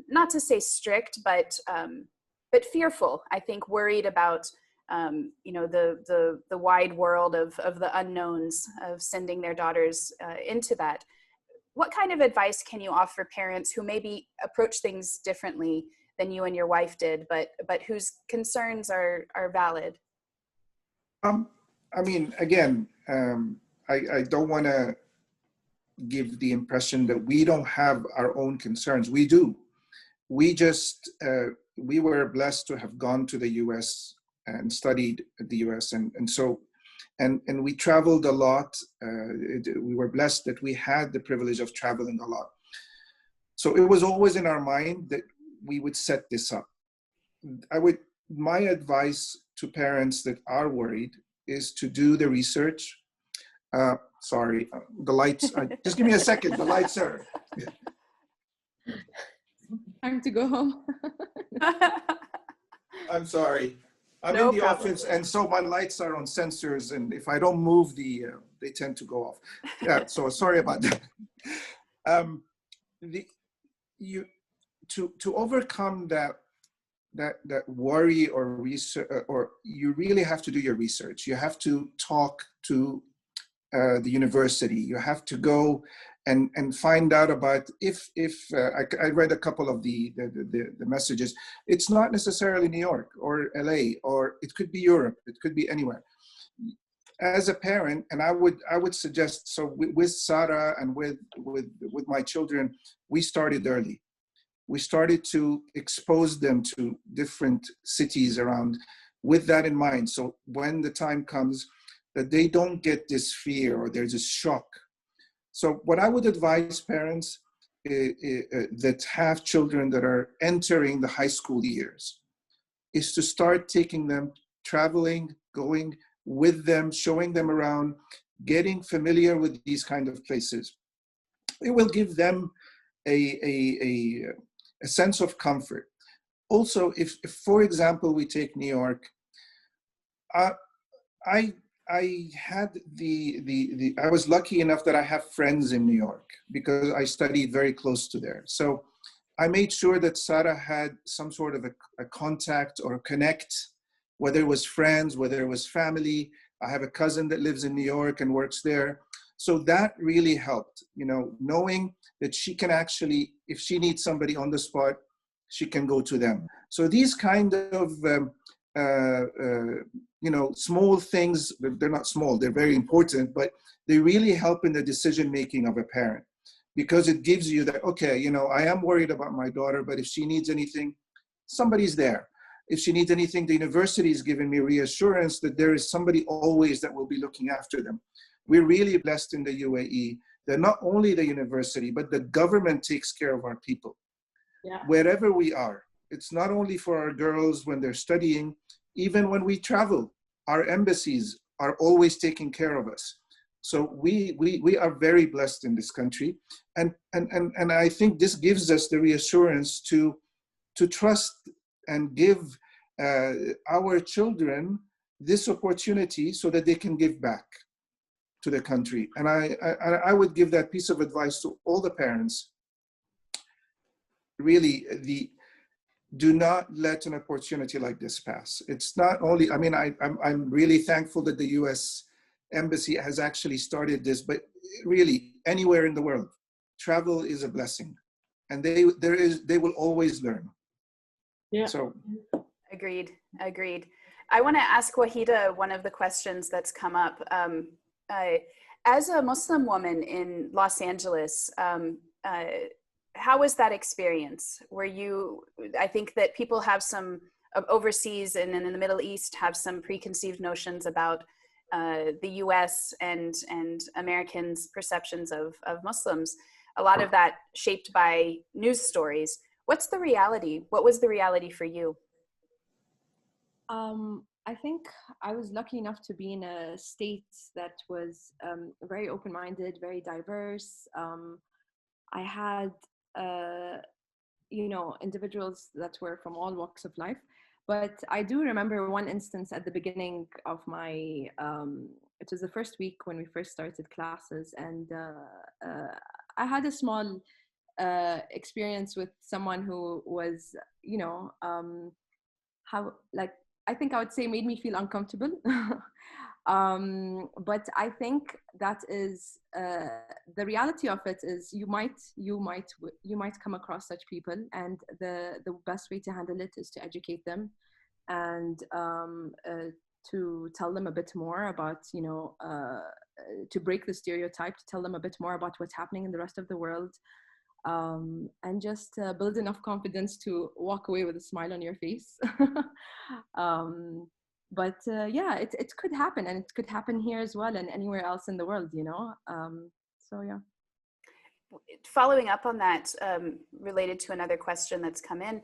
Not to say strict, but fearful, I think, worried about the wide world of the unknowns of sending their daughters into that. What kind of advice can you offer parents who maybe approach things differently than you and your wife did, but whose concerns are valid? I mean, again, I don't want to give the impression that we don't have our own concerns. We do. We just, we were blessed to have gone to the US and studied at the US. And so, and we traveled a lot. We were blessed that we had the privilege of traveling a lot. So it was always in our mind that we would set this up. My advice to parents that are worried is to do the research. Sorry, the lights, just give me a second, the lights are. Time to go home. I'm sorry. I'm No in the problem. office, and so my lights are on sensors, and if I don't move, they tend to go off. Yeah, so sorry about that. To overcome that worry or research, or you really have to do your research. You have to talk to the university. You have to go and find out about if I read a couple of the messages. It's not necessarily New York or LA, or it could be Europe. It could be anywhere. As a parent, and I would suggest, so with Sara and with my children, we started early. We started to expose them to different cities around with that in mind. So when the time comes, that they don't get this fear or there's a shock. So what I would advise parents that have children that are entering the high school years is to start taking them traveling, going with them, showing them around, getting familiar with these kind of places. It will give them a sense of comfort. Also, if for example, we take New York, I had I was lucky enough that I have friends in New York because I studied very close to there. So I made sure that Sara had some sort of a contact or a connect, whether it was friends, whether it was family. I have a cousin that lives in New York and works there. So that really helped, knowing that she can actually, if she needs somebody on the spot, she can go to them. So these kind of, small things, they're not small, they're very important, but they really help in the decision-making of a parent, because it gives you that, okay, I am worried about my daughter, but if she needs anything, somebody's there. If she needs anything, the university is giving me reassurance that there is somebody always that will be looking after them. We're really blessed in the UAE that not only the university, but the government takes care of our people. Yeah. Wherever we are. It's not only for our girls when they're studying, even when we travel, our embassies are always taking care of us. So we are very blessed in this country. And I think this gives us the reassurance to trust and give our children this opportunity so that they can give back to the country. And I would give that piece of advice to all the parents. Really, do not let an opportunity like this pass. It's not only, I'm really thankful that the US Embassy has actually started this, but really anywhere in the world, travel is a blessing, and they will always learn. Yeah. So. Agreed. I want to ask Waheeda one of the questions that's come up. As a Muslim woman in Los Angeles, how was that experience? I think that people have some overseas and in the Middle East have some preconceived notions about the US and Americans' perceptions of Muslims. A lot of that shaped by news stories. What's the reality? What was the reality for you? I think I was lucky enough to be in a state that was very open-minded, very diverse. I had, individuals that were from all walks of life. But I do remember one instance at the beginning of my, it was the first week when we first started classes, and I had a small experience with someone who was, I think I would say made me feel uncomfortable. But I think that is the reality of it is you might come across such people, and the best way to handle it is to educate them and to tell them a bit more about to break the stereotype, to tell them a bit more about what's happening in the rest of the world, and just build enough confidence to walk away with a smile on your face. But yeah, it could happen, and it could happen here as well and anywhere else in the world, you know. So yeah. Following up on that, related to another question that's come in,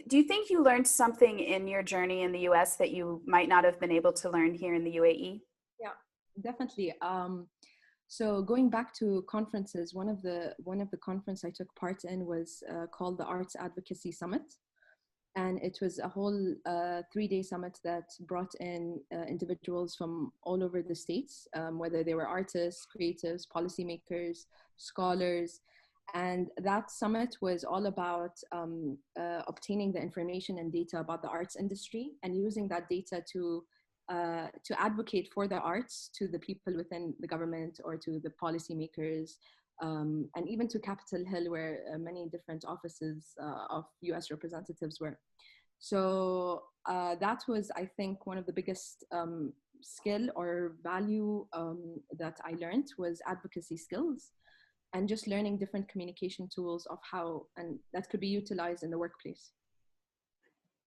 do you think you learned something in your journey in the US that you might not have been able to learn here in the UAE? Yeah, definitely. So going back to conferences, one of the conference I took part in was called the Arts Advocacy Summit. And it was a whole 3-day summit that brought in individuals from all over the States, whether they were artists, creatives, policymakers, scholars. And that summit was all about obtaining the information and data about the arts industry and using that data to advocate for the arts to the people within the government or to the policymakers, and even to Capitol Hill, where many different offices of US representatives were. So that was, I think, one of the biggest skill or value that I learned was advocacy skills, and just learning different communication tools of how, and that could be utilized in the workplace.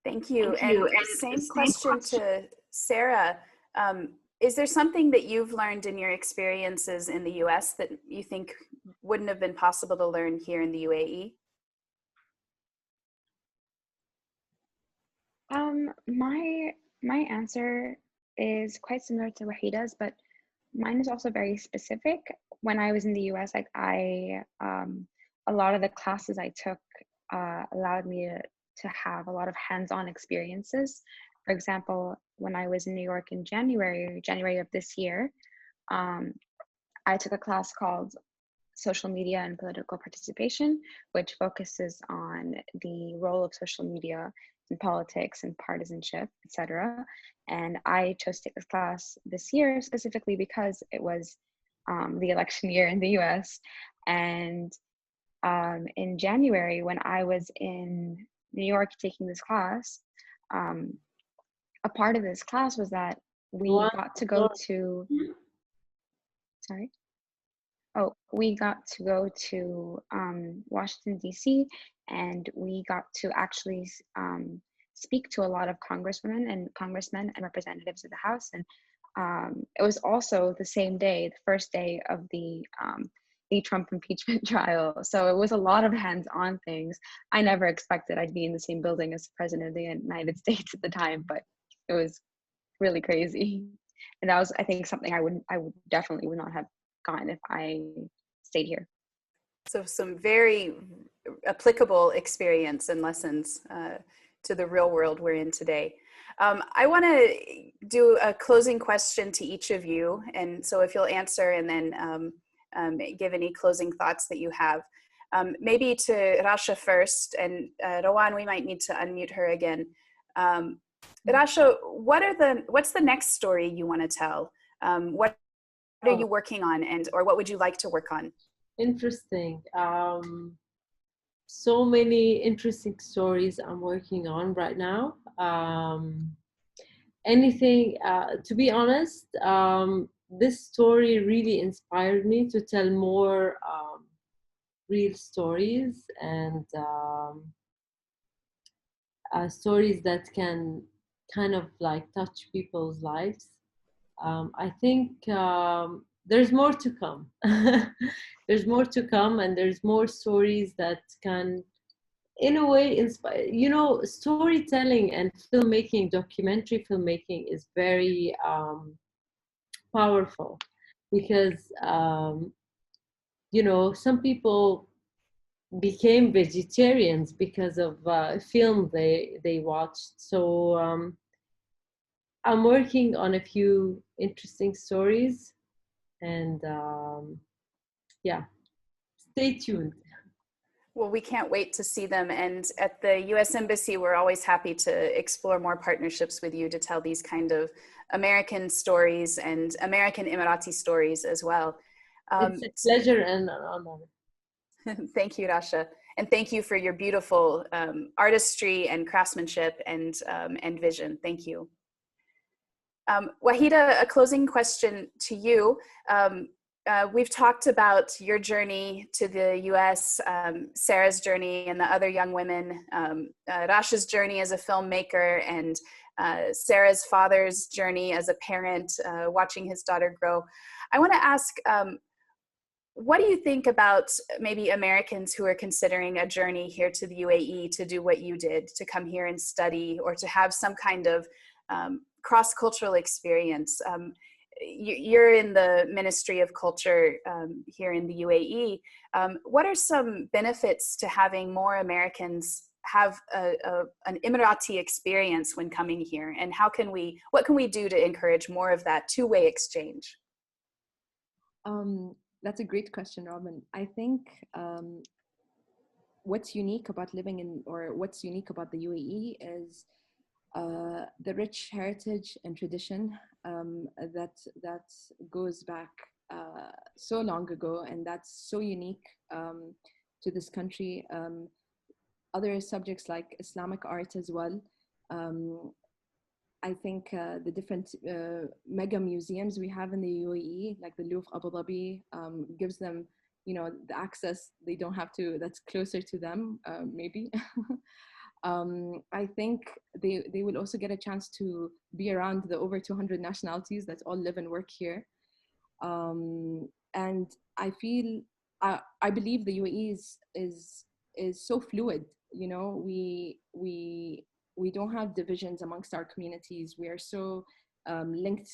Thank you. And same question to Sarah. Is there something that you've learned in your experiences in the US that you think wouldn't have been possible to learn here in the UAE? My answer is quite similar to Waheeda's, but mine is also very specific. When I was in the US, a lot of the classes I took allowed me to have a lot of hands-on experiences. For example, when I was in New York in January of this year, I took a class called Social Media and Political Participation, which focuses on the role of social media in politics and partisanship, etc. And I chose to take this class this year specifically because it was the election year in the US. And in January, when I was in New York taking this class, a part of this class was that we got to go to, we got to go to Washington, D.C., and we got to actually speak to a lot of congresswomen and congressmen and representatives of the House. And it was also the same day, the first day of the Trump impeachment trial. So it was a lot of hands-on things. I never expected I'd be in the same building as the President of the United States at the time, but it was really crazy. And that was, I think, something I would definitely would not have gotten if I stayed here. So some very applicable experience and lessons to the real world we're in today. I want to do a closing question to each of you. And so if you'll answer and then give any closing thoughts that you have. Maybe to Rasha first, and Rowan, we might need to unmute her again. Rasha, what's the next story you want to tell? What are you working on, or what would you like to work on? Interesting. So many interesting stories I'm working on right now. To be honest, this story really inspired me to tell more real stories and stories that can kind of like touch people's lives. I think there's more to come. There's more to come, and there's more stories that can, in a way, inspire. You know, storytelling and filmmaking, documentary filmmaking is very powerful because, you know, some people became vegetarians because of film they watched. So I'm working on a few interesting stories, and yeah, stay tuned. Well, we can't wait to see them. And at the US Embassy, we're always happy to explore more partnerships with you to tell these kind of American stories and American Emirati stories as well. It's a pleasure and an honor. Thank you, Rasha. And thank you for your beautiful artistry and craftsmanship and vision. Thank you. Waheeda, a closing question to you. We've talked about your journey to the US, Sarah's journey and the other young women, Rasha's journey as a filmmaker, and Sarah's father's journey as a parent, watching his daughter grow. I want to ask, what do you think about maybe Americans who are considering a journey here to the UAE to do what you did, to come here and study or to have some kind of cross-cultural experience? You're in the Ministry of Culture here in the UAE. What are some benefits to having more Americans have an Emirati experience when coming here? And what can we do to encourage more of that two-way exchange? That's a great question, Robin. I think what's unique about living in, or what's unique about the UAE is the rich heritage and tradition that goes back so long ago, and that's so unique to this country. Other subjects like Islamic art as well. I think the different mega museums we have in the UAE, like the Louvre Abu Dhabi, gives them, the access they don't have to, that's closer to them, maybe. I think they will also get a chance to be around the over 200 nationalities that all live and work here. And I feel, I believe the UAE is so fluid. We don't have divisions amongst our communities. We are so linked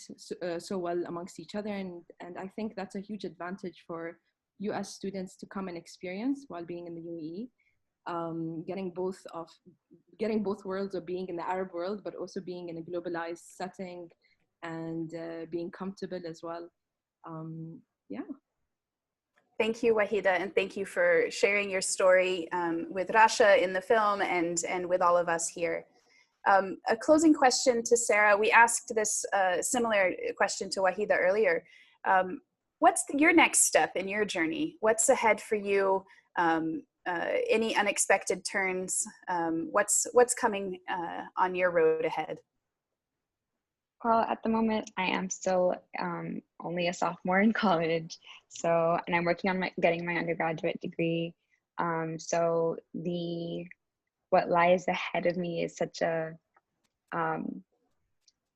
so well amongst each other. And I think that's a huge advantage for US students to come and experience while being in the UAE. Getting both worlds of being in the Arab world, but also being in a globalized setting and being comfortable as well. Yeah. Thank you, Waheeda, and thank you for sharing your story with Rasha in the film and with all of us here. A closing question to Sarah. We asked this similar question to Waheeda earlier. What's your next step in your journey? What's ahead for you? Any unexpected turns? What's coming on your road ahead? Well, at the moment, I am still only a sophomore in college, and I'm working on getting my undergraduate degree. So what lies ahead of me is such a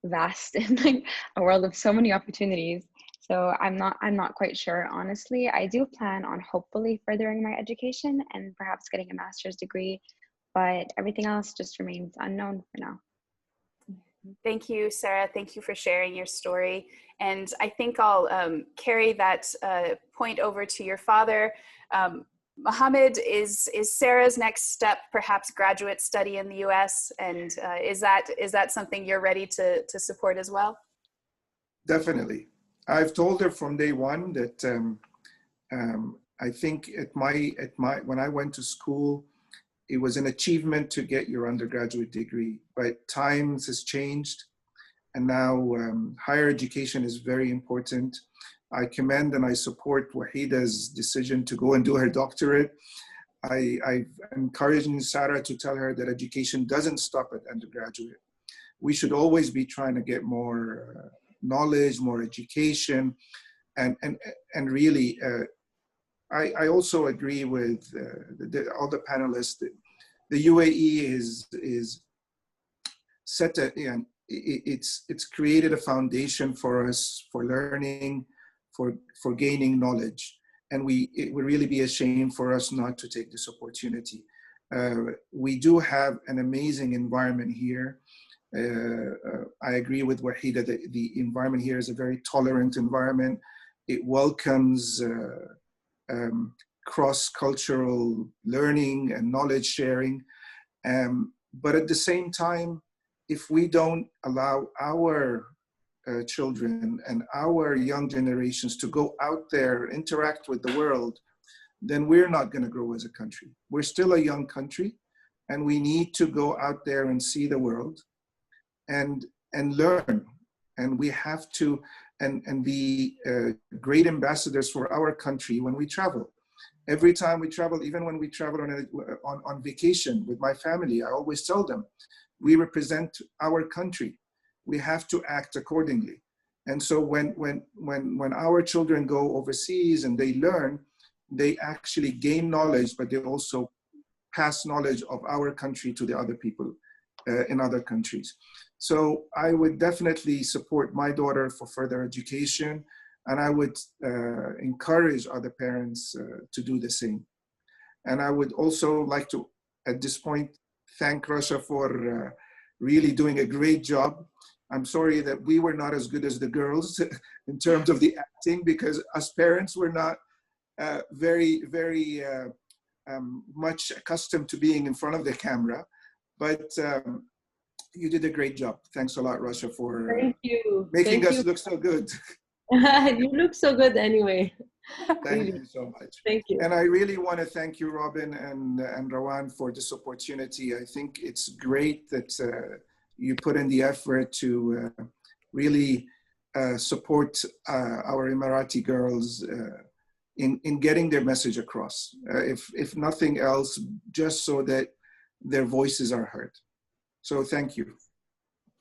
vast and like a world of so many opportunities. So I'm not quite sure, honestly. I do plan on hopefully furthering my education and perhaps getting a master's degree, but everything else just remains unknown for now. Thank you, Sarah. Thank you for sharing your story. And I think I'll carry that point over to your father. Mohammed, is Sarah's next step perhaps graduate study in the US? And is that something you're ready to support as well? Definitely. I've told her from day one that I think when I went to school, it was an achievement to get your undergraduate degree, but times has changed, and now higher education is very important. I commend and I support Waheeda's decision to go and do her doctorate. I'm encouraging Sara to tell her that education doesn't stop at undergraduate. We should always be trying to get more knowledge, more education, and really, I also agree with all the panelists that the UAE is set it's created a foundation for us for learning, for gaining knowledge, and it would really be a shame for us not to take this opportunity. We do have an amazing environment here. I agree with Waheeda that the environment here is a very tolerant environment. It welcomes cross-cultural learning and knowledge sharing. But at the same time, if we don't allow our children and our young generations to go out there, interact with the world, then we're not going to grow as a country. We're still a young country, and we need to go out there and see the world and learn. And we have to and be great ambassadors for our country when we travel. Every time we travel, even when we travel on vacation with my family, I always tell them, we represent our country. we have to act accordingly. And so when our children go overseas and they learn, they actually gain knowledge, but they also pass knowledge of our country to the other people in other countries. So I would definitely support my daughter for further education, and I would encourage other parents to do the same. And I would also like to, at this point, thank Rasha for really doing a great job. I'm sorry that we were not as good as the girls in terms of the acting, because us parents were not very much accustomed to being in front of the camera. But you did a great job. Thanks a lot, Rasha, for Thank you. making Thank us you. look so good. You look so good anyway. Thank you so much. Thank you. And I really want to thank you, Robin and Rawan, for this opportunity. I think it's great that you put in the effort to really support our Emirati girls in getting their message across. If nothing else, just so that their voices are heard. So thank you.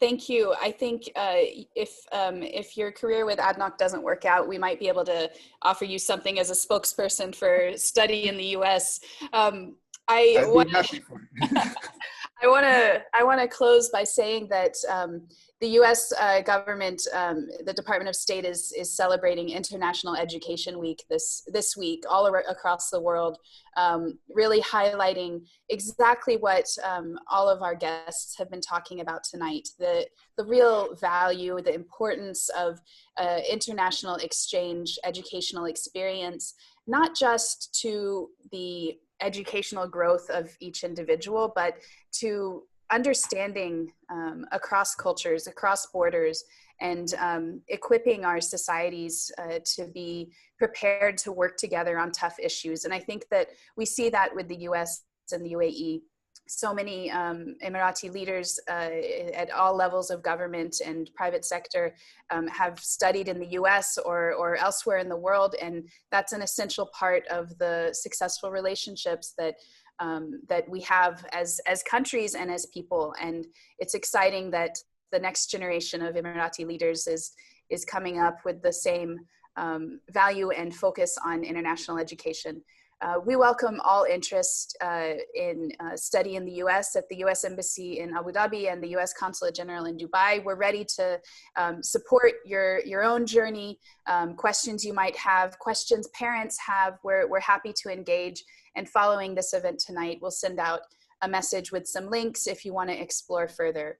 Thank you. I think if your career with ADNOC doesn't work out, we might be able to offer you something as a spokesperson for study in the US. I want to close by saying that the U.S. government, the Department of State is celebrating International Education Week this week all across the world, really highlighting exactly what all of our guests have been talking about tonight, the real value, the importance of international exchange, educational experience, not just to the educational growth of each individual, but to understanding across cultures, across borders, and equipping our societies to be prepared to work together on tough issues. And I think that we see that with the US and the UAE. So many Emirati leaders at all levels of government and private sector have studied in the US or elsewhere in the world, and that's an essential part of the successful relationships that that we have as countries and as people. And it's exciting that the next generation of Emirati leaders is coming up with the same value and focus on international education. We welcome all interest in study in the US at the US Embassy in Abu Dhabi and the US Consulate General in Dubai. We're ready to support your own journey, questions you might have, questions parents have, we're happy to engage. And following this event tonight, we'll send out a message with some links if you want to explore further.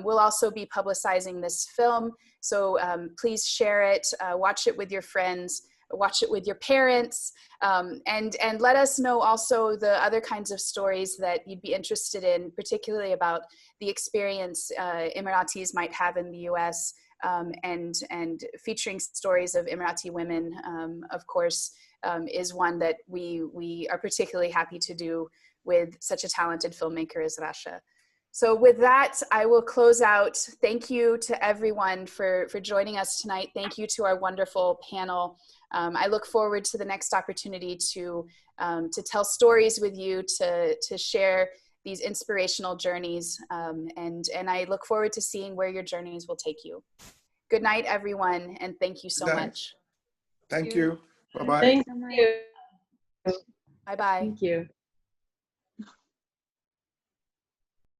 We'll also be publicizing this film, so please share it, watch it with your friends, watch it with your parents, and let us know also the other kinds of stories that you'd be interested in, particularly about the experience Emiratis might have in the US, and featuring stories of Emirati women, of course, is one that we are particularly happy to do with such a talented filmmaker as Rasha. So with that, I will close out. Thank you to everyone for joining us tonight. Thank you to our wonderful panel. I look forward to the next opportunity to tell stories with you, to share these inspirational journeys, and I look forward to seeing where your journeys will take you. Good night, everyone, and thank you so much. Thank you. Bye-bye. Thank you. Bye-bye. Thank you.